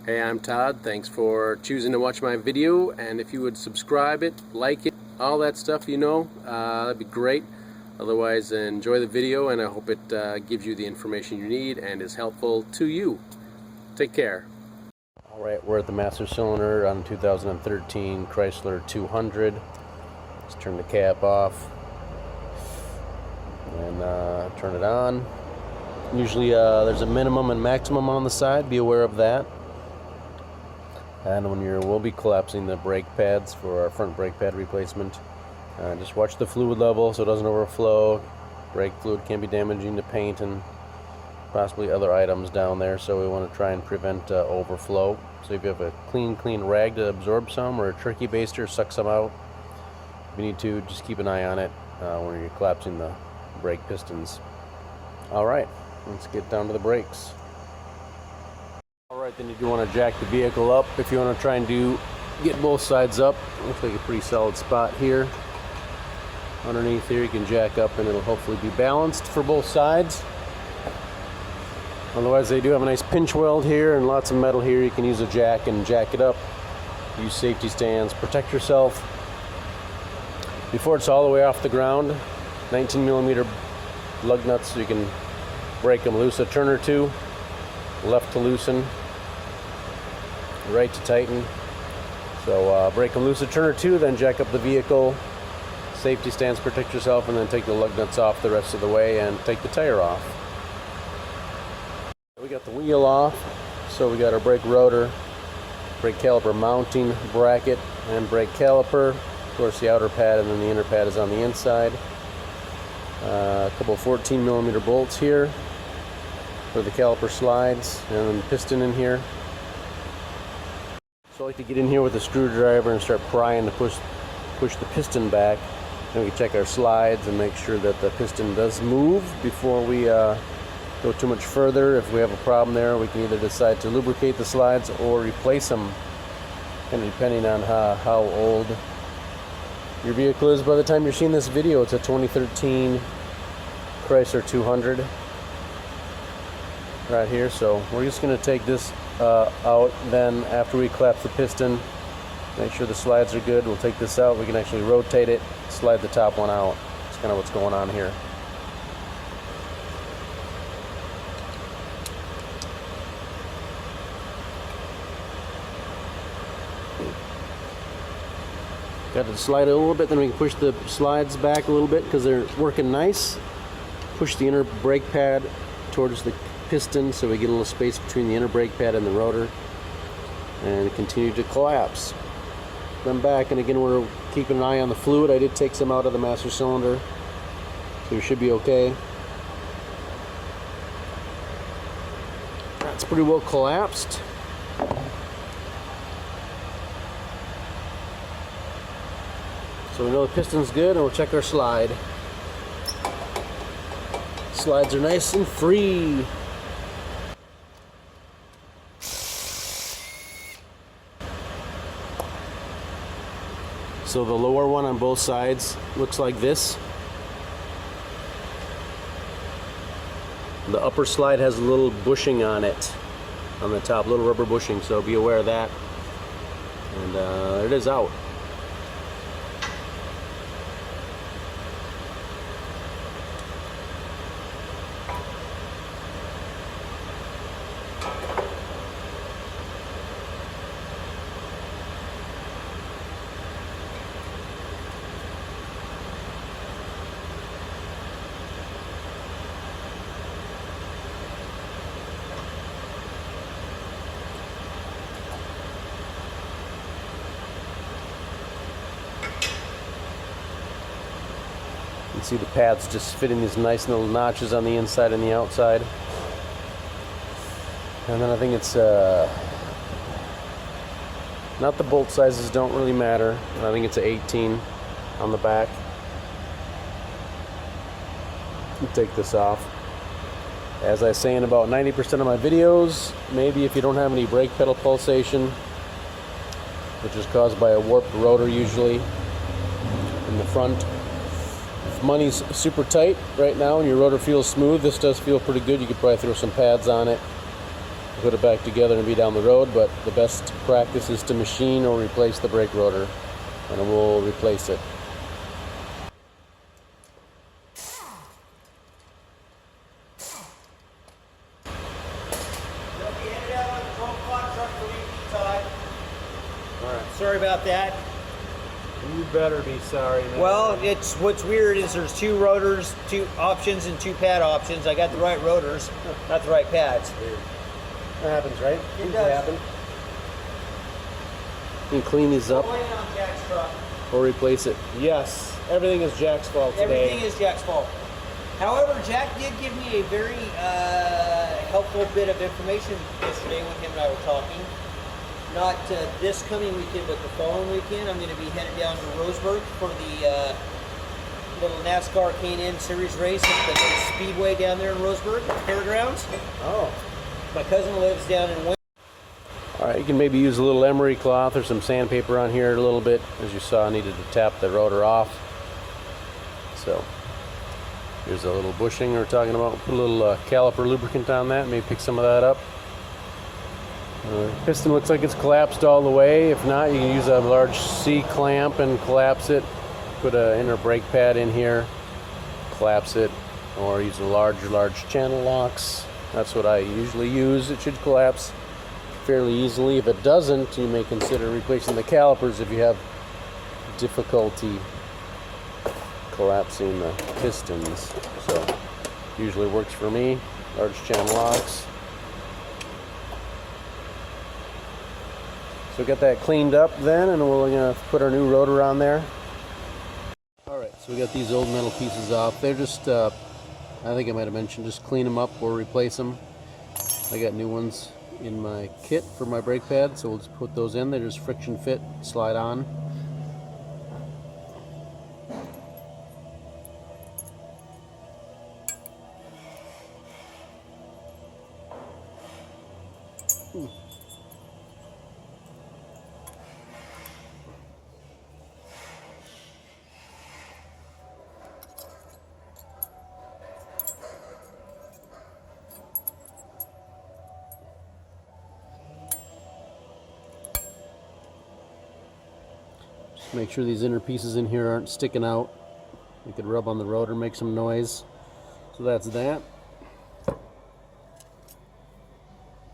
Hey, I'm Todd. Thanks for choosing to watch my video, and if you would subscribe it, like it, all that stuff, that'd be great. Otherwise, enjoy the video, and I hope it gives you the information you need and is helpful to you. Take care. Alright, we're at the master cylinder on 2013 Chrysler 200. Let's turn the cap off and turn it on. Usually there's a minimum and maximum on the side, be aware of that. And when we'll be collapsing the brake pads for our front brake pad replacement. Just watch the fluid level so it doesn't overflow. Brake fluid can be damaging to paint and possibly other items down there, so we want to try and prevent overflow. So if you have a clean rag to absorb some, or a turkey baster, suck some out. If you need to, just keep an eye on it when you're collapsing the brake pistons. Alright, let's get down to the brakes. Alright, then you do want to jack the vehicle up if you want to try and get both sides up. Looks like a pretty solid spot here. Underneath here you can jack up and it'll hopefully be balanced for both sides. Otherwise, they do have a nice pinch weld here and lots of metal here. You can use a jack and jack it up. Use safety stands, protect yourself. Before it's all the way off the ground, 19mm lug nuts so you can break them loose. A turn or two, left to loosen, right to tighten. So break them loose a turn or two, then jack up the vehicle. Safety stands, protect yourself, and then take the lug nuts off the rest of the way and take the tire off. We got the wheel off, so we got our brake rotor, brake caliper mounting bracket, and brake caliper. Of course, the outer pad and then the inner pad is on the inside. A couple of 14mm bolts here for the caliper slides, and then the piston in here. So I like to get in here with a screwdriver and start prying to push the piston back. And we can check our slides and make sure that the piston does move before we go too much further. If we have a problem there, we can either decide to lubricate the slides or replace them, and depending on how old your vehicle is by the time you're seeing this video. It's a 2013 Chrysler 200 right here. So we're just going to take this out. Then after we collapse the piston, make sure the slides are good, we'll take this out. We can actually rotate it, slide the top one out. That's kind of what's going on here. Got to slide it a little bit, then we can push the slides back a little bit because they're working nice. Push the inner brake pad towards the piston so we get a little space between the inner brake pad and the rotor, and continue to collapse. Then back, and again we're keeping an eye on the fluid. I did take some out of the master cylinder, so we should be okay. That's pretty well collapsed. So we know the piston's good, and we'll check our slide. Slides are nice and free. So the lower one on both sides looks like this. The upper slide has a little bushing on it, on the top, little rubber bushing, so be aware of that. And there it is out. You can see the pads just fitting these nice little notches on the inside and the outside. And then I think it's not the bolt sizes don't really matter. I think it's an 18 on the back. Take this off. As I say in about 90% of my videos, maybe if you don't have any brake pedal pulsation, which is caused by a warped rotor usually in the front. If money's super tight right now and your rotor feels smooth, this does feel pretty good. You could probably throw some pads on it put it back together and be down the road, but the best practice is to machine or replace the brake rotor, and we'll replace it. Sorry about that. You better be sorry, man. Well, what's weird is there's 2 rotors, 2 options, and 2 pad options. I got the right rotors, not the right pads. Weird. That happens, right? It does. Happen. You can clean these up Blame it on Jack's truck. or replace it. Yes, everything is Jack's fault today. Everything is Jack's fault. However, Jack did give me a very helpful bit of information yesterday when him and I were talking. Not this coming weekend, but the following weekend, I'm going to be headed down to Roseburg for the little NASCAR K&N Series race at the little speedway down there in Roseburg, fairgrounds. Oh. My cousin lives down in Wayne. All right, you can maybe use a little emery cloth or some sandpaper on here a little bit. As you saw, I needed to tap the rotor off. So here's a little bushing we were talking about. Put a little caliper lubricant on that, maybe pick some of that up. Piston looks like it's collapsed all the way. If not, you can use a large C-clamp and collapse it. Put an inner brake pad in here, collapse it, or use a large channel locks. That's what I usually use. It should collapse fairly easily. If it doesn't, you may consider replacing the calipers if you have difficulty collapsing the pistons. So usually works for me. Large channel locks. So get that cleaned up then, and we're going to put our new rotor on there. Alright, so we got these old metal pieces off. They're just, I think I might have mentioned, just clean them up or replace them. I got new ones in my kit for my brake pad, so we'll just put those in. They're just friction fit, slide on. Make sure these inner pieces in here aren't sticking out. You could rub on the rotor, make some noise. So that's that.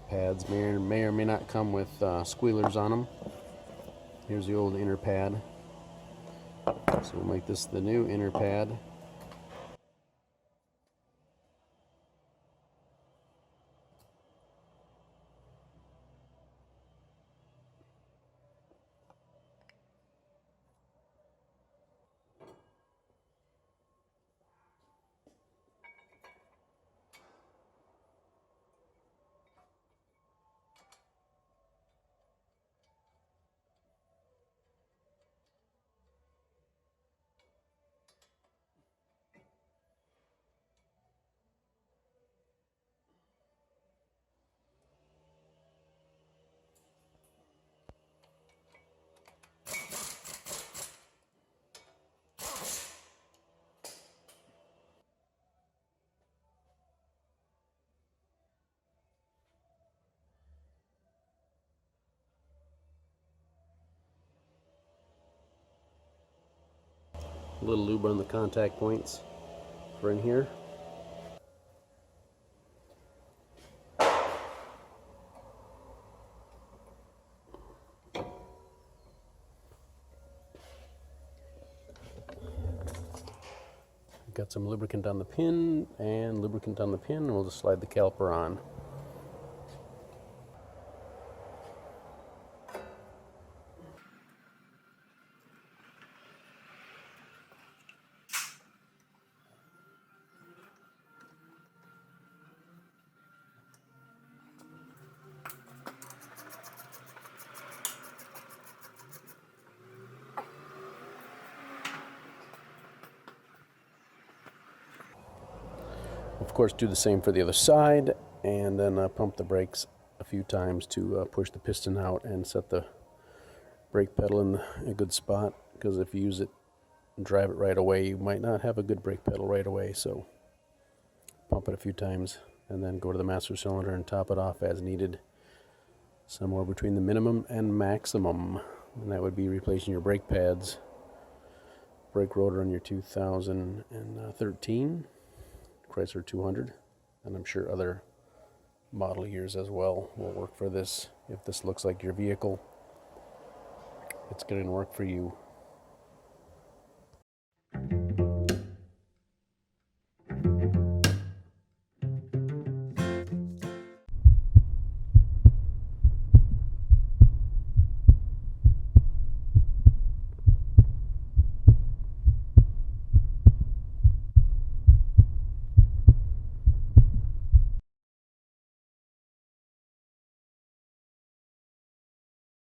Pads may or may not come with squealers on them. Here's the old inner pad. So we'll make this the new inner pad. A little lube on the contact points for in here. Got some lubricant on the pin and lubricant on the pin, and we'll just slide the caliper on. Of course, do the same for the other side, and then pump the brakes a few times to push the piston out and set the brake pedal in a good spot, because if you use it and drive it right away, you might not have a good brake pedal right away. So pump it a few times and then go to the master cylinder and top it off as needed, somewhere between the minimum and maximum. And that would be replacing your brake pads, brake rotor on your 2013 Chrysler 200, and I'm sure other model years as well will work for this. If this looks like your vehicle, it's going to work for you.